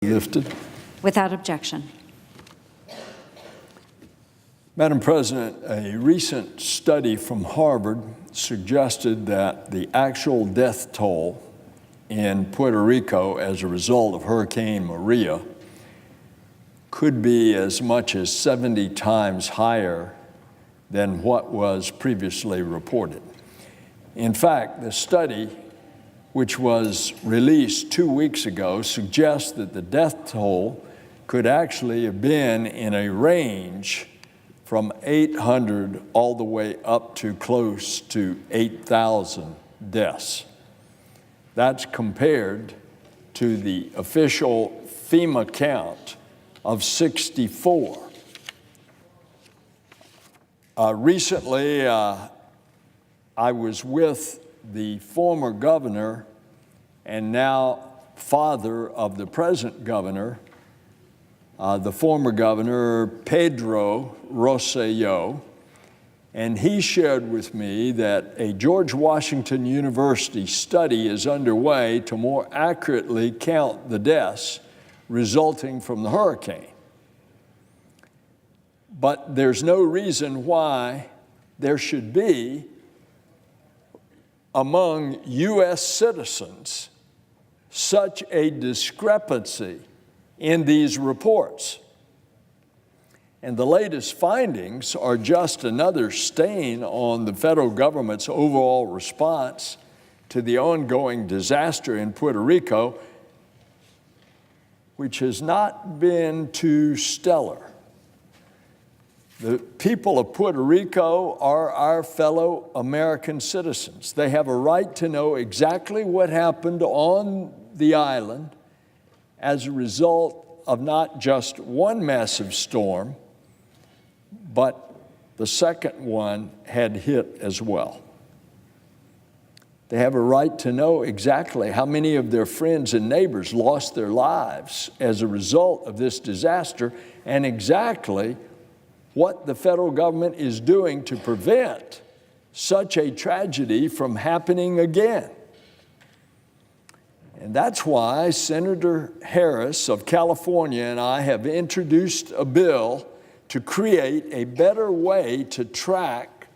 Lifted. Without objection. Madam President, a recent study from Harvard suggested that the actual death toll in Puerto Rico as a result of Hurricane Maria could be as much as 70 times higher than what was previously reported. In fact, the study, which was released 2 weeks ago, suggests that the death toll could actually have been in a range from 800 all the way up to close to 8,000 deaths. That's compared to the official FEMA count of 64. Recently, I was with the former governor and now father of the present governor, the former governor, Pedro Rosselló, and he shared with me that a George Washington University study is underway to more accurately count the deaths resulting from the hurricane. But there's no reason why there should be, among U.S. citizens, such a discrepancy in these reports. And the latest findings are just another stain on the federal government's overall response to the ongoing disaster in Puerto Rico, which has not been too stellar. The people of Puerto Rico are our fellow American citizens. They have a right to know exactly what happened on the island as a result of not just one massive storm, but the second one had hit as well. They have a right to know exactly how many of their friends and neighbors lost their lives as a result of this disaster, and exactly what the federal government is doing to prevent such a tragedy from happening again. And that's why Senator Harris of California and I have introduced a bill to create a better way to track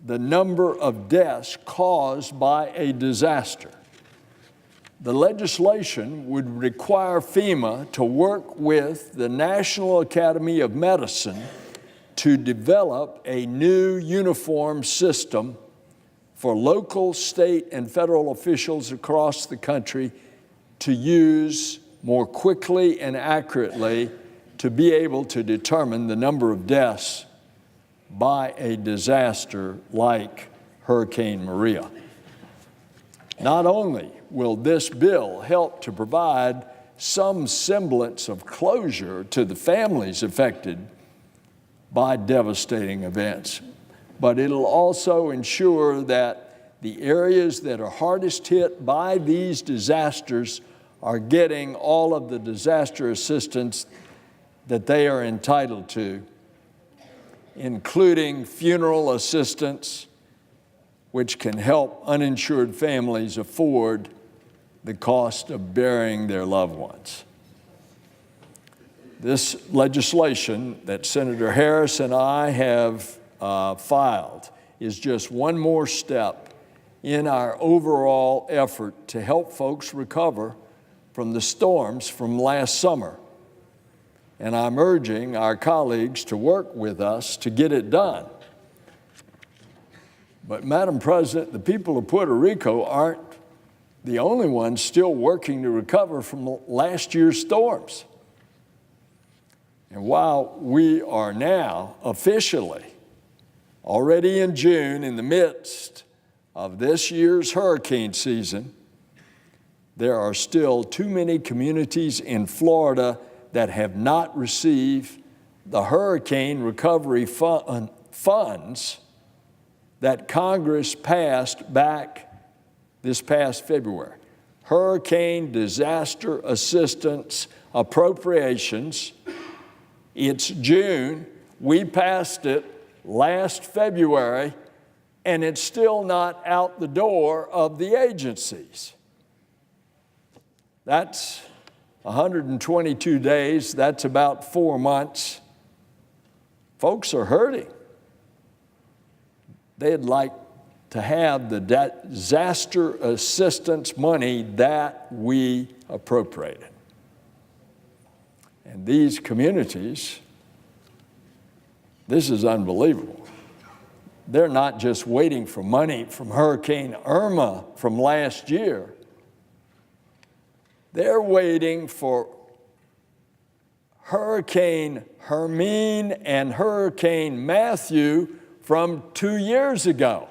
the number of deaths caused by a disaster. The legislation would require FEMA to work with the National Academy of Medicine to develop a new uniform system for local, state, and federal officials across the country to use more quickly and accurately to be able to determine the number of deaths by a disaster like Hurricane Maria. Not only will this bill help to provide some semblance of closure to the families affected by devastating events, but it'll also ensure that the areas that are hardest hit by these disasters are getting all of the disaster assistance that they are entitled to, including funeral assistance, which can help uninsured families afford the cost of burying their loved ones. This legislation that Senator Harris and I have filed is just one more step in our overall effort to help folks recover from the storms from last summer. And I'm urging our colleagues to work with us to get it done. But Madam President, the people of Puerto Rico aren't the only ones still working to recover from last year's storms. And while we are now officially already in June in the midst of this year's hurricane season, there are still too many communities in Florida that have not received the hurricane recovery funds that Congress passed back this past February. Hurricane disaster assistance appropriations. It's June. We passed it last February, and it's still not out the door of the agencies. That's 122 days, that's about 4 months. Folks are hurting. They'd like to have the disaster assistance money that we appropriated. And these communities, this is unbelievable. They're not just waiting for money from Hurricane Irma from last year. They're waiting for Hurricane Hermine and Hurricane Matthew from 2 years ago.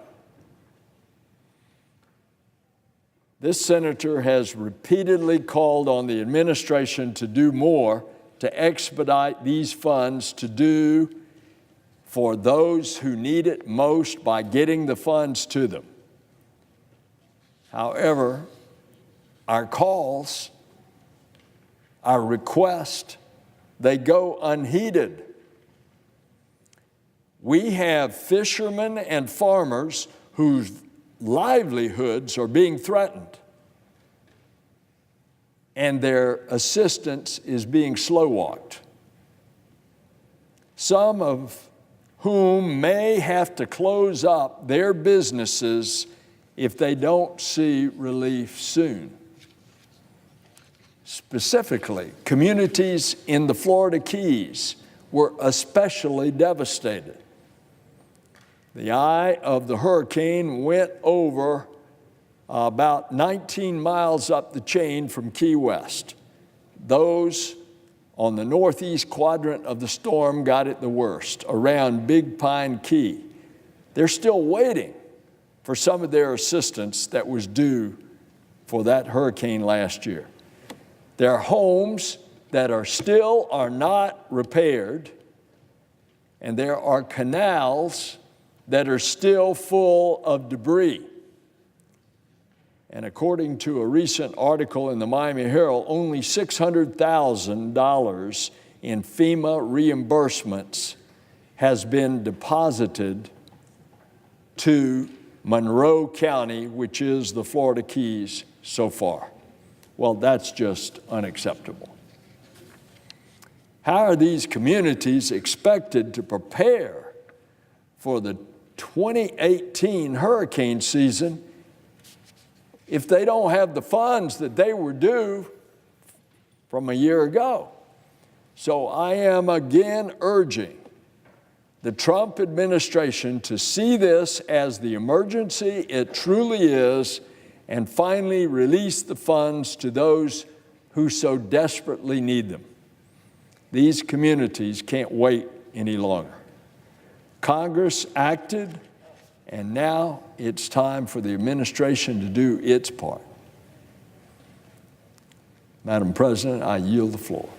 This senator has repeatedly called on the administration to do more to expedite these funds to do for those who need it most by getting the funds to them. However, our calls, our requests, they go unheeded. We have fishermen and farmers whose livelihoods are being threatened, and their assistance is being slow-walked. Some of whom may have to close up their businesses if they don't see relief soon. Specifically, communities in the Florida Keys were especially devastated. The eye of the hurricane went over about 19 miles up the chain from Key West. Those on the northeast quadrant of the storm got it the worst, around Big Pine Key. They're still waiting for some of their assistance that was due for that hurricane last year. There are homes that are not repaired, and there are canals that are still full of debris. And according to a recent article in the Miami Herald, only $600,000 in FEMA reimbursements has been deposited to Monroe County, which is the Florida Keys, so far. Well, that's just unacceptable. How are these communities expected to prepare for the 2018 hurricane season if they don't have the funds that they were due from a year ago? So I am again urging the Trump administration to see this as the emergency it truly is and finally release the funds to those who so desperately need them. These communities can't wait any longer. Congress acted, and now it's time for the administration to do its part. Madam President, I yield the floor.